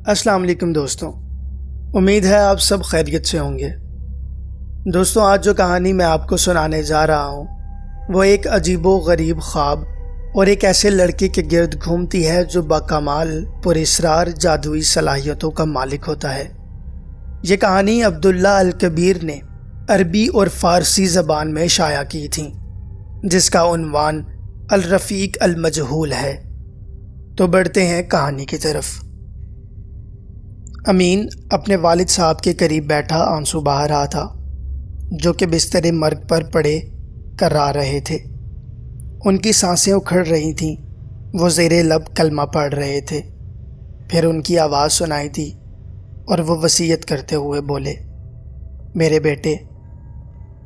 السلام علیکم دوستوں، امید ہے آپ سب خیریت سے ہوں گے۔ دوستوں، آج جو کہانی میں آپ کو سنانے جا رہا ہوں وہ ایک عجیب و غریب خواب اور ایک ایسے لڑکے کے گرد گھومتی ہے جو باکمال پراسرار جادوئی صلاحیتوں کا مالک ہوتا ہے۔ یہ کہانی عبداللہ الکبیر نے عربی اور فارسی زبان میں شائع کی تھی، جس کا عنوان الرفیق المجہول ہے۔ تو بڑھتے ہیں کہانی کی طرف۔ امین اپنے والد صاحب کے قریب بیٹھا آنسو بہا رہا تھا، جو کہ بستر مرگ پر پڑے کرا رہے تھے۔ ان کی سانسیں اکھڑ رہی تھیں، وہ زیر لب کلمہ پڑھ رہے تھے۔ پھر ان کی آواز سنائی دی اور وہ وصیت کرتے ہوئے بولے، میرے بیٹے،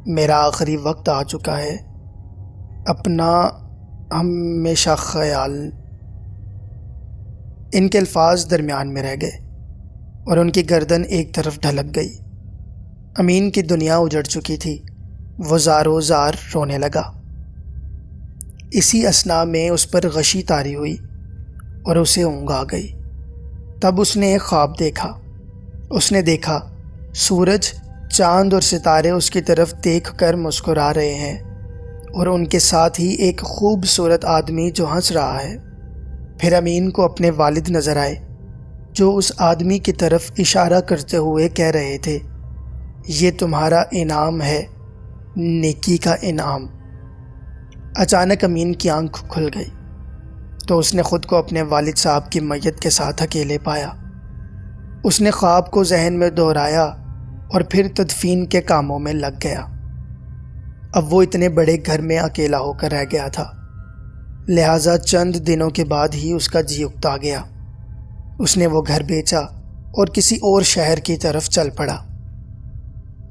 میرا آخری وقت آ چکا ہے، اپنا ہمیشہ خیال۔ ان کے الفاظ درمیان میں رہ گئے اور ان کی گردن ایک طرف ڈھلک گئی۔ امین کی دنیا اجڑ چکی تھی، وہ زاروں زار رونے لگا۔ اسی اثناء میں اس پر غشی طاری ہوئی اور اسے اونگ آ گئی۔ تب اس نے ایک خواب دیکھا۔ اس نے دیکھا سورج، چاند اور ستارے اس کی طرف دیکھ کر مسکرا رہے ہیں، اور ان کے ساتھ ہی ایک خوبصورت آدمی جو ہنس رہا ہے۔ پھر امین کو اپنے والد نظر آئے، جو اس آدمی کی طرف اشارہ کرتے ہوئے کہہ رہے تھے، یہ تمہارا انعام ہے، نیکی کا انعام۔ اچانک امین کی آنکھ کھل گئی تو اس نے خود کو اپنے والد صاحب کی میت کے ساتھ اکیلے پایا۔ اس نے خواب کو ذہن میں دہرایا اور پھر تدفین کے کاموں میں لگ گیا۔ اب وہ اتنے بڑے گھر میں اکیلا ہو کر رہ گیا تھا، لہٰذا چند دنوں کے بعد ہی اس کا جی اکتا گیا۔ اس نے وہ گھر بیچا اور کسی اور شہر کی طرف چل پڑا۔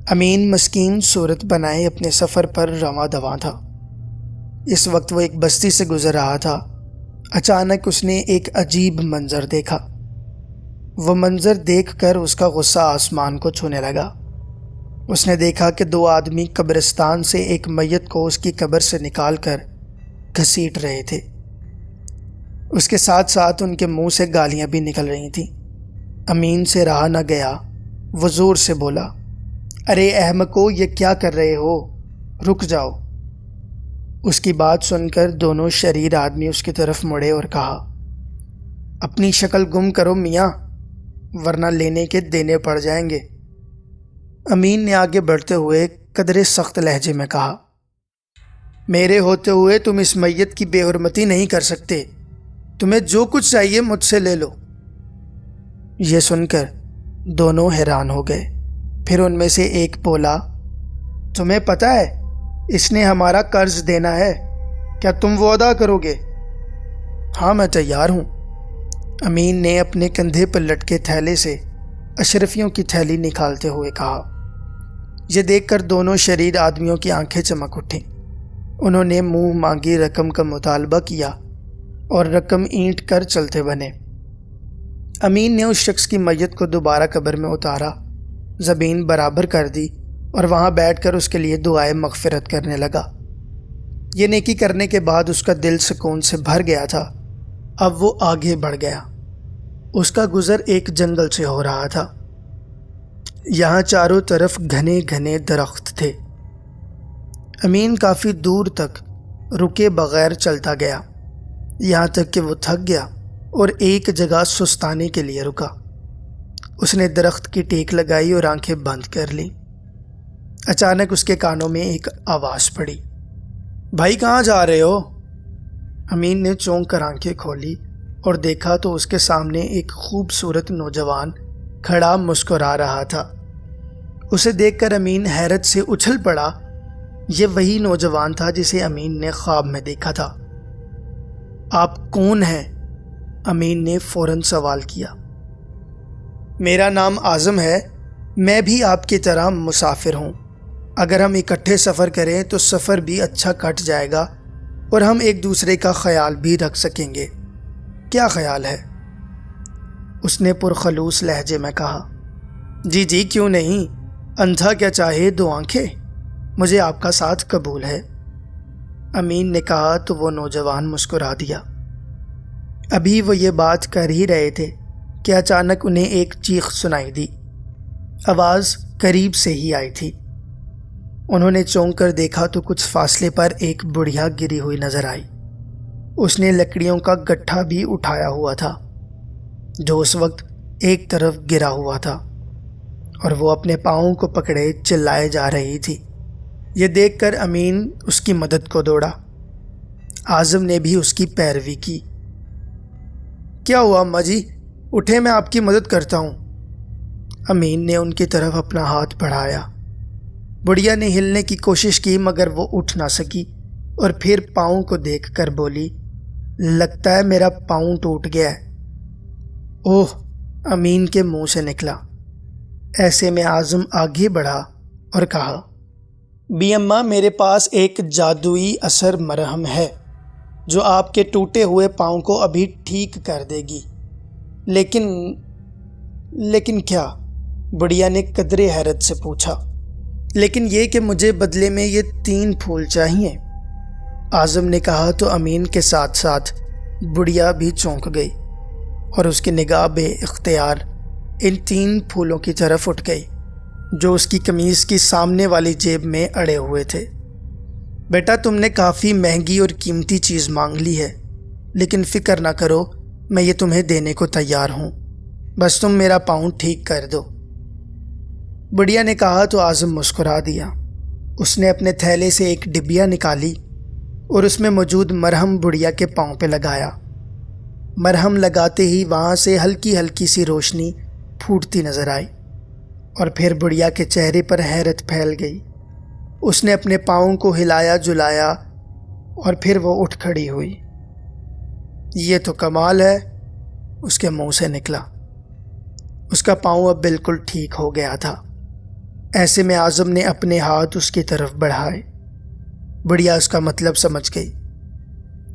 امین مسکین صورت بنائے اپنے سفر پر رواں دواں تھا۔ اس وقت وہ ایک بستی سے گزر رہا تھا۔ اچانک اس نے ایک عجیب منظر دیکھا۔ وہ منظر دیکھ کر اس کا غصہ آسمان کو چھونے لگا۔ اس نے دیکھا کہ دو آدمی قبرستان سے ایک میت کو اس کی قبر سے نکال کر گھسیٹ رہے تھے۔ اس کے ساتھ ساتھ ان کے منہ سے گالیاں بھی نکل رہی تھیں۔ امین سے رہا نہ گیا، وہ زور سے بولا، ارے احمقو، یہ کیا کر رہے ہو؟ رک جاؤ۔ اس کی بات سن کر دونوں شریر آدمی اس کی طرف مڑے اور کہا، اپنی شکل گم کرو میاں، ورنہ لینے کے دینے پڑ جائیں گے۔ امین نے آگے بڑھتے ہوئے قدرے سخت لہجے میں کہا، میرے ہوتے ہوئے تم اس میت کی بے حرمتی نہیں کر سکتے، تمہیں جو کچھ چاہیے مجھ سے لے لو۔ یہ سن کر دونوں حیران ہو گئے۔ پھر ان میں سے ایک بولا، تمہیں پتہ ہے اس نے ہمارا قرض دینا ہے، کیا تم وہ ادا کرو گے؟ ہاں، میں تیار ہوں۔ امین نے اپنے کندھے پر لٹکے تھیلے سے اشرفیوں کی تھیلی نکالتے ہوئے کہا۔ یہ دیکھ کر دونوں شریر آدمیوں کی آنکھیں چمک اٹھیں۔ انہوں نے منہ مانگی رقم کا مطالبہ کیا اور رقم اینٹ کر چلتے بنے۔ امین نے اس شخص کی میت کو دوبارہ قبر میں اتارا، زمین برابر کر دی اور وہاں بیٹھ کر اس کے لیے دعائے مغفرت کرنے لگا۔ یہ نیکی کرنے کے بعد اس کا دل سکون سے بھر گیا تھا۔ اب وہ آگے بڑھ گیا۔ اس کا گزر ایک جنگل سے ہو رہا تھا۔ یہاں چاروں طرف گھنے گھنے درخت تھے۔ امین کافی دور تک رکے بغیر چلتا گیا، یہاں تک کہ وہ تھک گیا اور ایک جگہ سستانے کے لیے رکا۔ اس نے درخت کی ٹیک لگائی اور آنکھیں بند کر لیں۔ اچانک اس کے کانوں میں ایک آواز پڑی، بھائی کہاں جا رہے ہو؟ امین نے چونک کر آنکھیں کھولی اور دیکھا تو اس کے سامنے ایک خوبصورت نوجوان کھڑا مسکرا رہا تھا۔ اسے دیکھ کر امین حیرت سے اچھل پڑا۔ یہ وہی نوجوان تھا جسے امین نے خواب میں دیکھا تھا۔ آپ کون ہیں؟ امین نے فوراً سوال کیا۔ میرا نام اعظم ہے، میں بھی آپ کی طرح مسافر ہوں۔ اگر ہم اکٹھے سفر کریں تو سفر بھی اچھا کٹ جائے گا اور ہم ایک دوسرے کا خیال بھی رکھ سکیں گے۔ کیا خیال ہے؟ اس نے پرخلوص لہجے میں کہا، جی جی، کیوں نہیں، اندھا کیا چاہے دو آنکھیں، مجھے آپ کا ساتھ قبول ہے۔ امین نے کہا تو وہ نوجوان مسکرا دیا۔ ابھی وہ یہ بات کر ہی رہے تھے کہ اچانک انہیں ایک چیخ سنائی دی۔ آواز قریب سے ہی آئی تھی۔ انہوں نے چونک کر دیکھا تو کچھ فاصلے پر ایک بڑھیا گری ہوئی نظر آئی۔ اس نے لکڑیوں کا گٹھا بھی اٹھایا ہوا تھا جو اس وقت ایک طرف گرا ہوا تھا، اور وہ اپنے پاؤں کو پکڑے چلائے جا رہی تھی۔ یہ دیکھ کر امین اس کی مدد کو دوڑا۔ اعظم نے بھی اس کی پیروی کی۔ کیا ہوا اماں جی؟ اٹھے، میں آپ کی مدد کرتا ہوں۔ امین نے ان کی طرف اپنا ہاتھ بڑھایا۔ بڑھیا نے ہلنے کی کوشش کی مگر وہ اٹھ نہ سکی، اور پھر پاؤں کو دیکھ کر بولی، لگتا ہے میرا پاؤں ٹوٹ گیا ہے۔ اوہ، امین کے منہ سے نکلا۔ ایسے میں اعظم آگے بڑھا اور کہا، بی اماں، میرے پاس ایک جادوئی اثر مرہم ہے جو آپ کے ٹوٹے ہوئے پاؤں کو ابھی ٹھیک کر دے گی۔ لیکن کیا؟ بڑھیا نے قدرے حیرت سے پوچھا۔ لیکن یہ کہ مجھے بدلے میں یہ 3 پھول چاہیے، اعظم نے کہا تو امین کے ساتھ ساتھ بڑھیا بھی چونک گئی، اور اس کی نگاہ بے اختیار ان 3 پھولوں کی طرف اٹھ گئی جو اس کی قمیض کی سامنے والی جیب میں اڑے ہوئے تھے۔ بیٹا، تم نے کافی مہنگی اور قیمتی چیز مانگ لی ہے، لیکن فکر نہ کرو، میں یہ تمہیں دینے کو تیار ہوں، بس تم میرا پاؤں ٹھیک کر دو۔ بڑھیا نے کہا تو اعظم مسکرا دیا۔ اس نے اپنے تھیلے سے ایک ڈبیا نکالی اور اس میں موجود مرہم بڑھیا کے پاؤں پہ لگایا۔ مرہم لگاتے ہی وہاں سے ہلکی ہلکی سی روشنی پھوٹتی نظر آئی، اور پھر بڑھیا کے چہرے پر حیرت پھیل گئی۔ اس نے اپنے پاؤں کو ہلایا جلایا اور پھر وہ اٹھ کھڑی ہوئی۔ یہ تو کمال ہے، اس کے منہ سے نکلا۔ اس کا پاؤں اب بالکل ٹھیک ہو گیا تھا۔ ایسے میں اعظم نے اپنے ہاتھ اس کی طرف بڑھائے۔ بڑھیا اس کا مطلب سمجھ گئی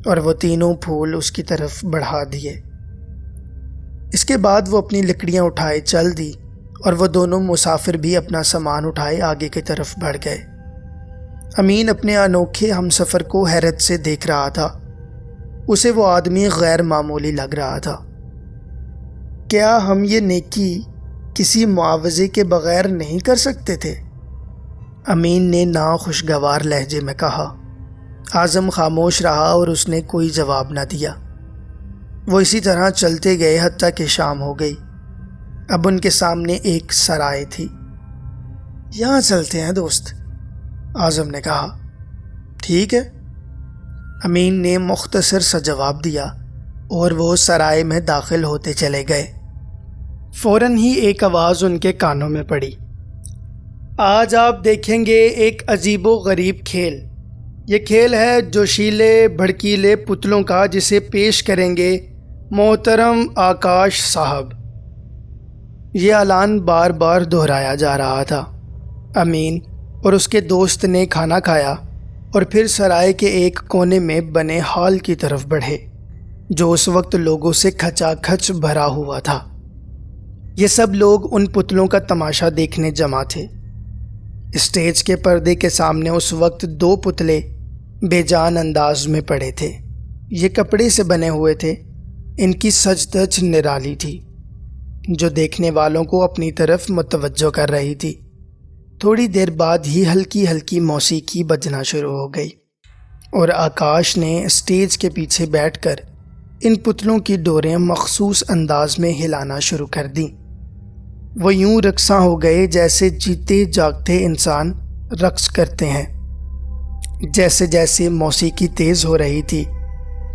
اور وہ 3 پھول اس کی طرف بڑھا دیے۔ اس کے بعد وہ اپنی لکڑیاں اٹھائے چل دی، اور وہ دونوں مسافر بھی اپنا سامان اٹھائے آگے کی طرف بڑھ گئے۔ امین اپنے انوکھے ہمسفر کو حیرت سے دیکھ رہا تھا۔ اسے وہ آدمی غیر معمولی لگ رہا تھا۔ کیا ہم یہ نیکی کسی معاوضے کے بغیر نہیں کر سکتے تھے؟ امین نے ناخوشگوار لہجے میں کہا۔ اعظم خاموش رہا اور اس نے کوئی جواب نہ دیا۔ وہ اسی طرح چلتے گئے حتیٰ کہ شام ہو گئی۔ اب ان کے سامنے ایک سرائے تھی۔ یہاں چلتے ہیں دوست، اعظم نے کہا۔ ٹھیک ہے، امین نے مختصر سا جواب دیا، اور وہ سرائے میں داخل ہوتے چلے گئے۔ فوراً ہی ایک آواز ان کے کانوں میں پڑی۔ آج آپ دیکھیں گے ایک عجیب و غریب کھیل۔ یہ کھیل ہے جوشیلے بھڑکیلے پتلوں کا، جسے پیش کریں گے محترم آکاش صاحب۔ یہ اعلان بار بار دہرایا جا رہا تھا۔ امین اور اس کے دوست نے کھانا کھایا اور پھر سرائے کے ایک کونے میں بنے ہال کی طرف بڑھے، جو اس وقت لوگوں سے کھچا کھچ بھرا ہوا تھا۔ یہ سب لوگ ان پتلوں کا تماشا دیکھنے جمع تھے۔ اسٹیج کے پردے کے سامنے اس وقت 2 پتلے بے جان انداز میں پڑے تھے۔ یہ کپڑے سے بنے ہوئے تھے۔ ان کی سج دھج نرالی تھی، جو دیکھنے والوں کو اپنی طرف متوجہ کر رہی تھی۔ تھوڑی دیر بعد ہی ہلکی ہلکی موسیقی بجنا شروع ہو گئی، اور آکاش نے اسٹیج کے پیچھے بیٹھ کر ان پتلوں کی ڈوریں مخصوص انداز میں ہلانا شروع کر دیں۔ وہ یوں رقصاں ہو گئے جیسے جیتے جاگتے انسان رقص کرتے ہیں۔ جیسے جیسے موسیقی تیز ہو رہی تھی،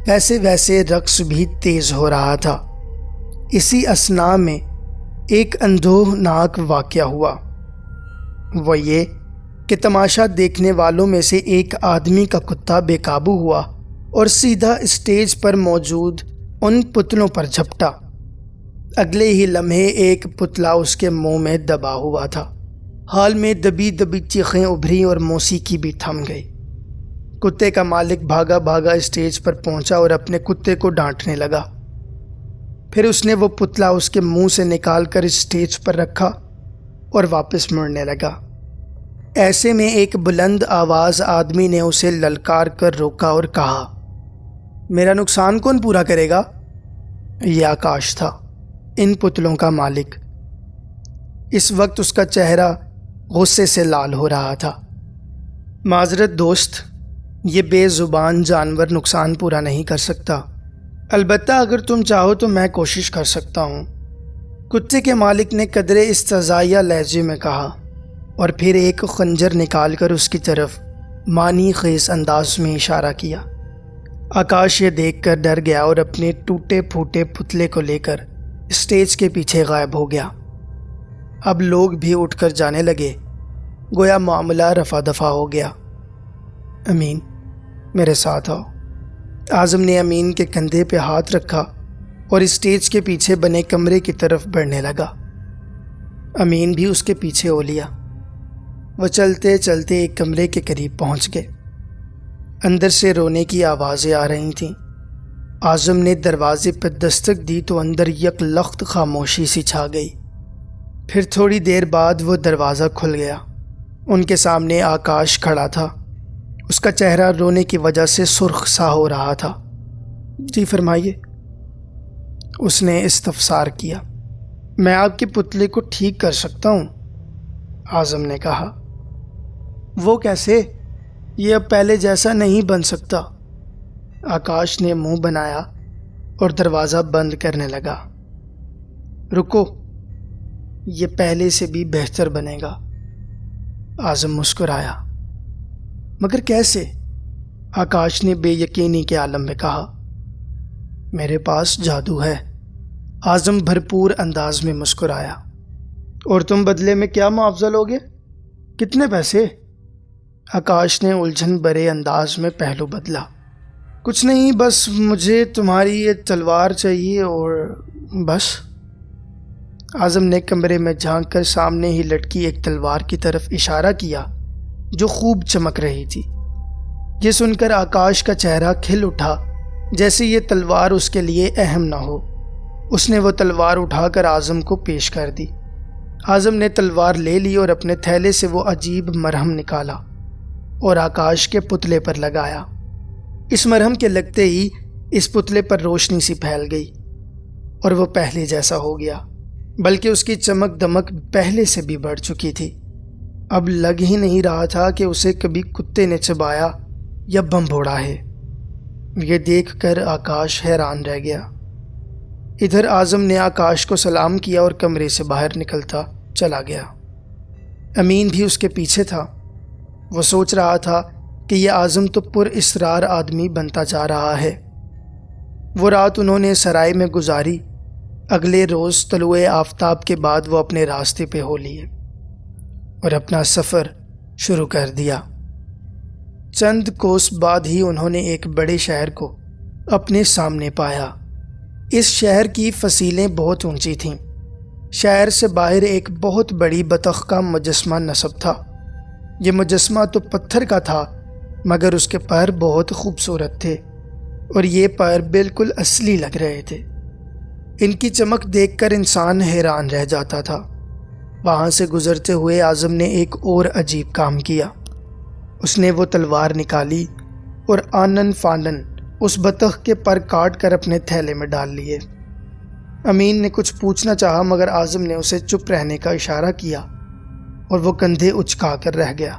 ویسے ویسے رقص بھی تیز ہو رہا تھا۔ اسی اثناء میں ایک اندوہناک واقعہ ہوا۔ وہ یہ کہ تماشا دیکھنے والوں میں سے ایک آدمی کا کتا بے قابو ہوا اور سیدھا اسٹیج پر موجود ان پتلوں پر جھپٹا۔ اگلے ہی لمحے ایک پتلا اس کے منہ میں دبا ہوا تھا۔ ہال میں دبی دبی چیخیں ابھری اور موسیقی بھی تھم گئی۔ کتے کا مالک بھاگا بھاگا اسٹیج پر پہنچا اور اپنے کتے کو ڈانٹنے لگا۔ پھر اس نے وہ پتلا اس کے منہ سے نکال کر اسٹیج پر رکھا اور واپس مڑنے لگا۔ ایسے میں ایک بلند آواز آدمی نے اسے للکار کر روکا اور کہا، میرا نقصان کون پورا کرے گا؟ یہ آکاش تھا۔ ان پتلوں کا مالک۔ اس وقت اس کا چہرہ غصے سے لال ہو رہا تھا۔ معذرت دوست، یہ بے زبان جانور نقصان پورا نہیں کر سکتا، البتہ اگر تم چاہو تو میں کوشش کر سکتا ہوں، کتے کے مالک نے قدرے استزائیہ لہجے میں کہا، اور پھر ایک خنجر نکال کر اس کی طرف معنی خیز انداز میں اشارہ کیا۔ آکاش یہ دیکھ کر ڈر گیا اور اپنے ٹوٹے پھوٹے پتلے کو لے کر اسٹیج کے پیچھے غائب ہو گیا۔ اب لوگ بھی اٹھ کر جانے لگے، گویا معاملہ رفع دفع ہو گیا۔ امین، میرے ساتھ آؤ۔ اعظم نے امین کے کندھے پہ ہاتھ رکھا اور اسٹیج کے پیچھے بنے کمرے کی طرف بڑھنے لگا۔ امین بھی اس کے پیچھے ہو لیا۔ وہ چلتے چلتے ایک کمرے کے قریب پہنچ گئے۔ اندر سے رونے کی آوازیں آ رہی تھیں۔ اعظم نے دروازے پر دستک دی تو اندر یک لخت خاموشی سی چھا گئی۔ پھر تھوڑی دیر بعد وہ دروازہ کھل گیا۔ ان کے سامنے آکاش کھڑا تھا۔ اس کا چہرہ رونے کی وجہ سے سرخ سا ہو رہا تھا۔ جی فرمائیے، اس نے استفسار کیا۔ میں آپ کے پتلے کو ٹھیک کر سکتا ہوں، اعظم نے کہا۔ وہ کیسے؟ یہ اب پہلے جیسا نہیں بن سکتا۔ آکاش نے منہ بنایا اور دروازہ بند کرنے لگا۔ رکو، یہ پہلے سے بھی بہتر بنے گا، اعظم مسکرایا۔ مگر کیسے؟ آکاش نے بے یقینی کے عالم میں کہا۔ میرے پاس جادو ہے، اعظم بھرپور انداز میں مسکرایا۔ اور تم بدلے میں کیا معاوضہ لوگے؟ کتنے پیسے؟ آکاش نے الجھن بھرے انداز میں پہلو بدلا۔ کچھ نہیں، بس مجھے تمہاری یہ تلوار چاہیے اور بس۔ اعظم نے کمرے میں جھانک کر سامنے ہی لٹکی ایک تلوار کی طرف اشارہ کیا جو خوب چمک رہی تھی۔ یہ سن کر آکاش کا چہرہ کھل اٹھا، جیسے یہ تلوار اس کے لیے اہم نہ ہو۔ اس نے وہ تلوار اٹھا کر اعظم کو پیش کر دی۔ اعظم نے تلوار لے لی اور اپنے تھیلے سے وہ عجیب مرہم نکالا اور آکاش کے پتلے پر لگایا۔ اس مرہم کے لگتے ہی اس پتلے پر روشنی سی پھیل گئی اور وہ پہلے جیسا ہو گیا، بلکہ اس کی چمک دمک پہلے سے بھی بڑھ چکی تھی۔ اب لگ ہی نہیں رہا تھا کہ اسے کبھی کتے نے چبایا یا بمبھوڑا ہے۔ یہ دیکھ کر آکاش حیران رہ گیا۔ ادھر اعظم نے آکاش کو سلام کیا اور کمرے سے باہر نکلتا چلا گیا۔ امین بھی اس کے پیچھے تھا۔ وہ سوچ رہا تھا کہ یہ اعظم تو پر اسرار آدمی بنتا جا رہا ہے۔ وہ رات انہوں نے سرائے میں گزاری۔ اگلے روز طلوع آفتاب کے بعد وہ اپنے راستے پہ ہو لیے اور اپنا سفر شروع کر دیا۔ چند کوس بعد ہی انہوں نے ایک بڑے شہر کو اپنے سامنے پایا۔ اس شہر کی فصیلیں بہت اونچی تھیں۔ شہر سے باہر ایک بہت بڑی بطخ کا مجسمہ نصب تھا۔ یہ مجسمہ تو پتھر کا تھا، مگر اس کے پیر بہت خوبصورت تھے اور یہ پیر بالکل اصلی لگ رہے تھے۔ ان کی چمک دیکھ کر انسان حیران رہ جاتا تھا۔ وہاں سے گزرتے ہوئے اعظم نے ایک اور عجیب کام کیا۔ اس نے وہ تلوار نکالی اور آنن فانن اس بطخ کے پر کاٹ کر اپنے تھیلے میں ڈال لیے۔ امین نے کچھ پوچھنا چاہا، مگر اعظم نے اسے چپ رہنے کا اشارہ کیا اور وہ کندھے اچکا کر رہ گیا۔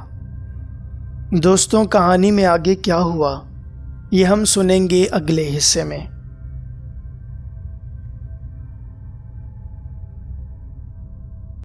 دوستوں، کہانی میں آگے کیا ہوا یہ ہم سنیں گے اگلے حصے میں۔